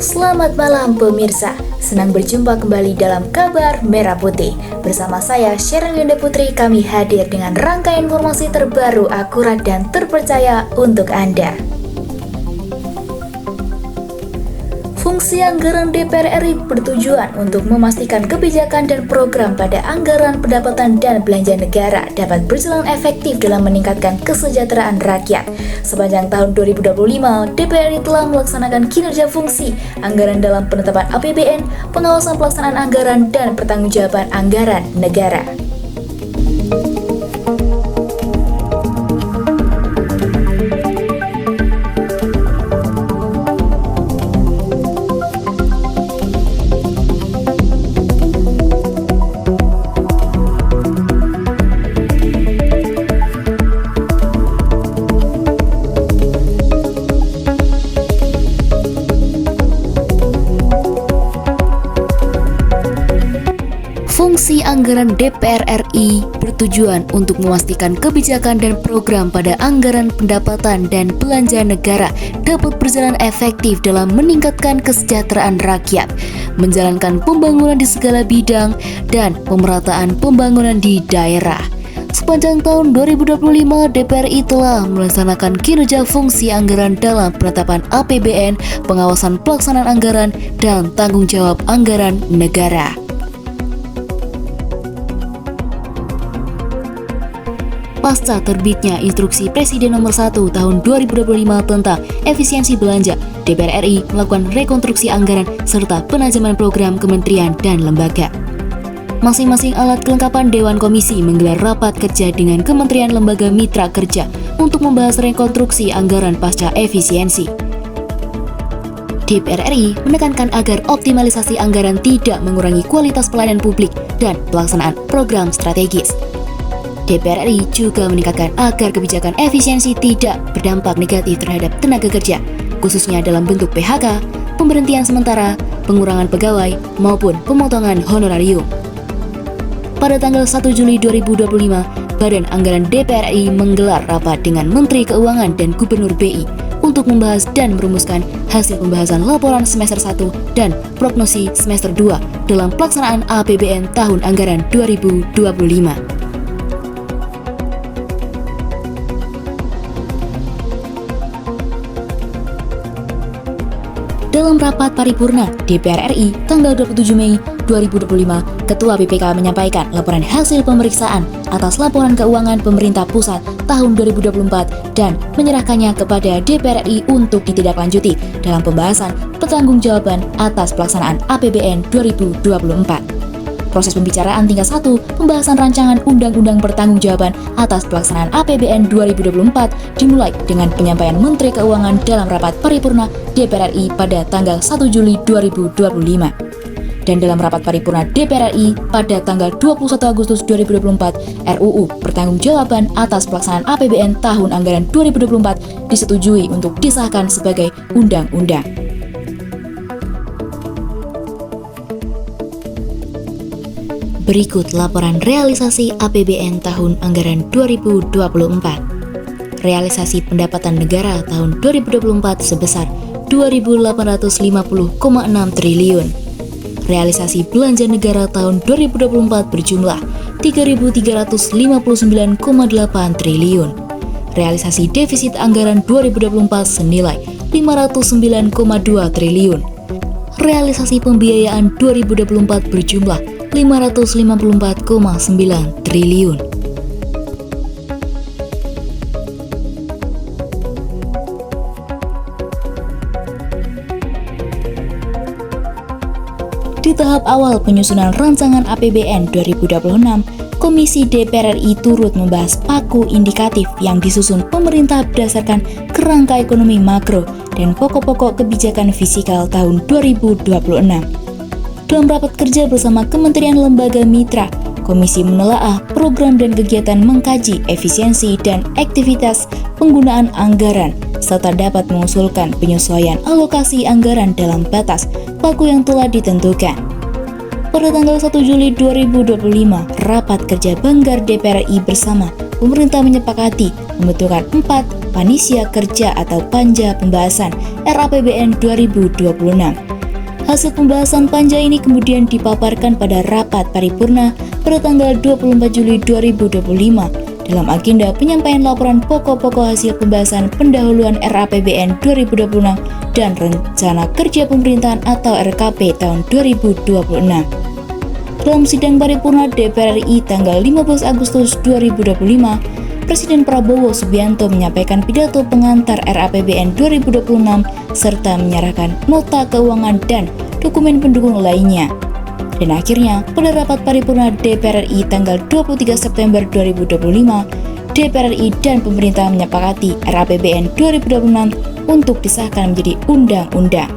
Selamat malam pemirsa, senang berjumpa kembali dalam Kabar Merah Putih. Bersama saya Sheryl Yunda Putri, kami hadir dengan rangkaian informasi terbaru, akurat dan terpercaya untuk Anda. Fungsi anggaran DPR RI bertujuan untuk memastikan kebijakan dan program pada anggaran pendapatan dan belanja negara dapat berjalan efektif dalam meningkatkan kesejahteraan rakyat. Sepanjang tahun 2025, DPR RI telah melaksanakan kinerja fungsi anggaran dalam penetapan APBN, pengawasan pelaksanaan anggaran, dan pertanggungjawaban anggaran negara. Fungsi anggaran DPR RI bertujuan untuk memastikan kebijakan dan program pada anggaran pendapatan dan belanja negara dapat berjalan efektif dalam meningkatkan kesejahteraan rakyat, menjalankan pembangunan di segala bidang, dan pemerataan pembangunan di daerah. Sepanjang tahun 2025, DPR RI telah melaksanakan kinerja fungsi anggaran dalam penetapan APBN, pengawasan pelaksanaan anggaran, dan tanggung jawab anggaran negara. Pasca terbitnya Instruksi Presiden Nomor 1 Tahun 2025 tentang efisiensi belanja, DPR RI melakukan rekonstruksi anggaran serta penajaman program kementerian dan lembaga. Masing-masing alat kelengkapan Dewan Komisi menggelar rapat kerja dengan kementerian lembaga mitra kerja untuk membahas rekonstruksi anggaran pasca efisiensi. DPR RI menekankan agar optimalisasi anggaran tidak mengurangi kualitas pelayanan publik dan pelaksanaan program strategis. DPR RI juga meningkatkan agar kebijakan efisiensi tidak berdampak negatif terhadap tenaga kerja, khususnya dalam bentuk PHK, pemberhentian sementara, pengurangan pegawai, maupun pemotongan honorarium. Pada tanggal 1 Juli 2025, Badan Anggaran DPR RI menggelar rapat dengan Menteri Keuangan dan Gubernur BI untuk membahas dan merumuskan hasil pembahasan laporan semester 1 dan prognosi semester 2 dalam pelaksanaan APBN tahun anggaran 2025. Dalam rapat paripurna DPR RI tanggal 27 Mei 2025, Ketua BPK menyampaikan laporan hasil pemeriksaan atas laporan keuangan pemerintah pusat tahun 2024 dan menyerahkannya kepada DPR RI untuk ditindaklanjuti dalam pembahasan pertanggungjawaban atas pelaksanaan APBN 2024. Proses pembicaraan tingkat 1 pembahasan rancangan Undang-Undang Pertanggungjawaban atas pelaksanaan APBN 2024 dimulai dengan penyampaian Menteri Keuangan dalam rapat paripurna DPR RI pada tanggal 1 Juli 2025. Dan dalam rapat paripurna DPR RI pada tanggal 21 Agustus 2024, RUU Pertanggungjawaban atas pelaksanaan APBN tahun anggaran 2024 disetujui untuk disahkan sebagai undang-undang. Berikut laporan realisasi APBN tahun anggaran 2024. Realisasi pendapatan negara tahun 2024 sebesar 2.850,6 triliun. Realisasi belanja negara tahun 2024 berjumlah 3.359,8 triliun. Realisasi defisit anggaran 2024 senilai 509,2 triliun. Realisasi pembiayaan 2024 berjumlah 554,9 triliun. Di tahap awal penyusunan rancangan APBN 2026, Komisi DPR RI turut membahas paku indikatif yang disusun pemerintah berdasarkan kerangka ekonomi makro dan pokok-pokok kebijakan fiskal tahun 2026. Dalam rapat kerja bersama Kementerian Lembaga Mitra, Komisi menelaah program dan kegiatan mengkaji efisiensi dan aktivitas penggunaan anggaran, serta dapat mengusulkan penyesuaian alokasi anggaran dalam batas paku yang telah ditentukan. Pada tanggal 1 Juli 2025, rapat kerja Banggar DPR RI bersama pemerintah menyepakati membentukkan 4 Panitia Kerja atau Panja Pembahasan RAPBN 2026 Hasil pembahasan panja ini kemudian dipaparkan pada rapat paripurna pada tanggal 24 Juli 2025 dalam agenda penyampaian laporan pokok-pokok hasil pembahasan pendahuluan RAPBN 2026 dan Rencana Kerja Pemerintahan atau RKP tahun 2026. Dalam sidang paripurna DPR RI tanggal 15 Agustus 2025, Presiden Prabowo Subianto menyampaikan pidato pengantar RAPBN 2026 serta menyerahkan nota keuangan dan dokumen pendukung lainnya. Dan akhirnya, pada rapat paripurna DPR RI tanggal 23 September 2025, DPR RI dan pemerintah menyepakati RAPBN 2026 untuk disahkan menjadi undang-undang.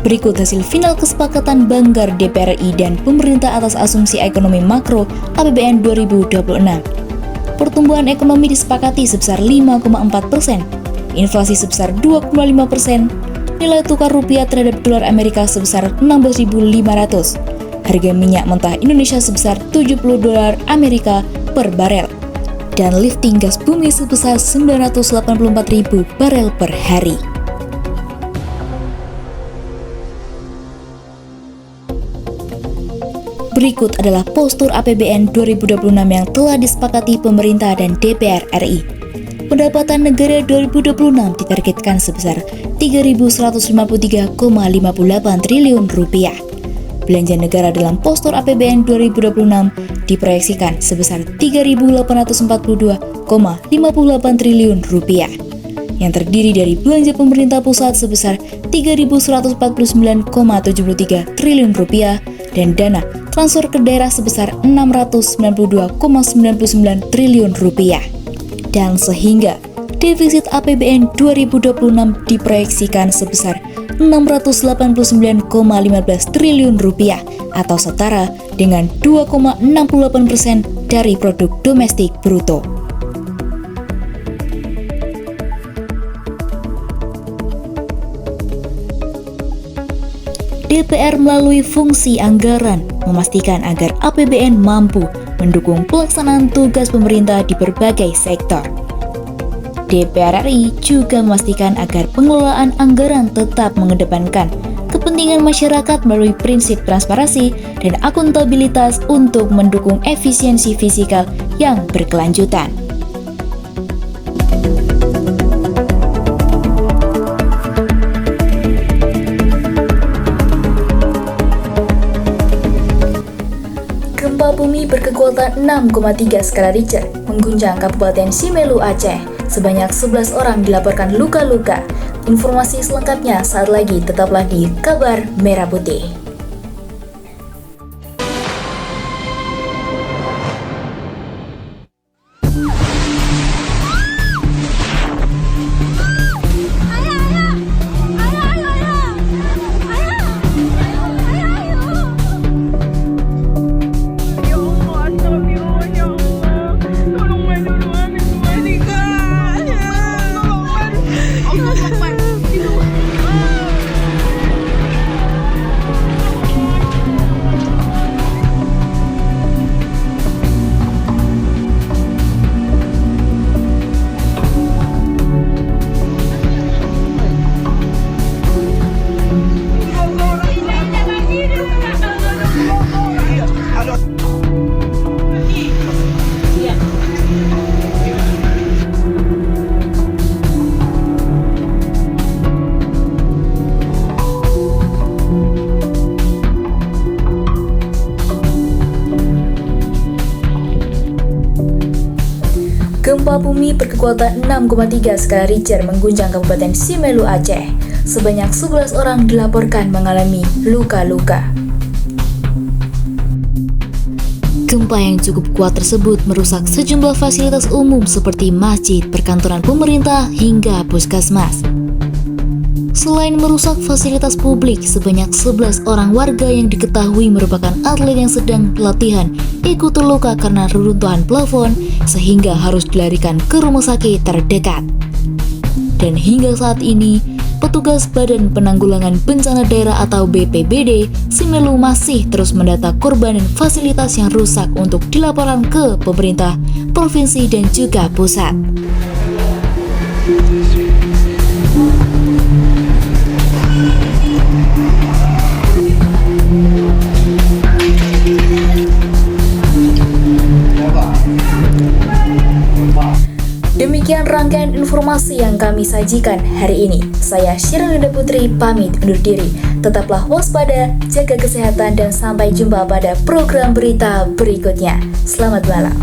Berikut hasil final kesepakatan Banggar DPR RI dan pemerintah atas asumsi ekonomi makro APBN 2026. Pertumbuhan ekonomi disepakati sebesar 5,4%, inflasi sebesar 2,5%, nilai tukar rupiah terhadap dolar Amerika sebesar 16.500, harga minyak mentah Indonesia sebesar 70 dolar Amerika per barel, dan lifting gas bumi sebesar 984.000 barel per hari. Berikut adalah postur APBN 2026 yang telah disepakati pemerintah dan DPR RI. Pendapatan negara 2026 ditargetkan sebesar 3.153,58 triliun rupiah. Belanja negara dalam postur APBN 2026 diproyeksikan sebesar 3.842,58 triliun rupiah, yang terdiri dari belanja pemerintah pusat sebesar 3.149,73 triliun rupiah dan dana transfer ke daerah sebesar 692,99 triliun rupiah. Dan sehingga defisit APBN 2026 diproyeksikan sebesar 689,15 triliun rupiah atau setara dengan 2,68% dari produk domestik bruto. DPR melalui fungsi anggaran memastikan agar APBN mampu mendukung pelaksanaan tugas pemerintah di berbagai sektor. DPR RI juga memastikan agar pengelolaan anggaran tetap mengedepankan kepentingan masyarakat melalui prinsip transparansi dan akuntabilitas untuk mendukung efisiensi fiskal yang berkelanjutan. Gempa bumi berkekuatan 6,3 skala Richter mengguncang Kabupaten Simelu, Aceh. Sebanyak 11 orang dilaporkan luka-luka. Informasi selengkapnya saat lagi, tetaplah di Kabar Merah Putih. Gempa bumi berkekuatan 6,3 skala Richter mengguncang Kabupaten Simelu, Aceh. Sebanyak 11 orang dilaporkan mengalami luka-luka. Gempa yang cukup kuat tersebut merusak sejumlah fasilitas umum seperti masjid, perkantoran pemerintah, hingga puskesmas. Selain merusak fasilitas publik, sebanyak 11 orang warga yang diketahui merupakan atlet yang sedang pelatihan ikut terluka karena reruntuhan plafon sehingga harus dilarikan ke rumah sakit terdekat. Dan hingga saat ini, petugas Badan Penanggulangan Bencana Daerah atau BPBD Simelu masih terus mendata korban dan fasilitas yang rusak untuk dilaporkan ke pemerintah, provinsi dan juga pusat. Demikian rangkaian informasi yang kami sajikan hari ini. Saya Syirina Putri pamit undur diri. Tetaplah waspada, jaga kesehatan, dan sampai jumpa pada program berita berikutnya. Selamat malam.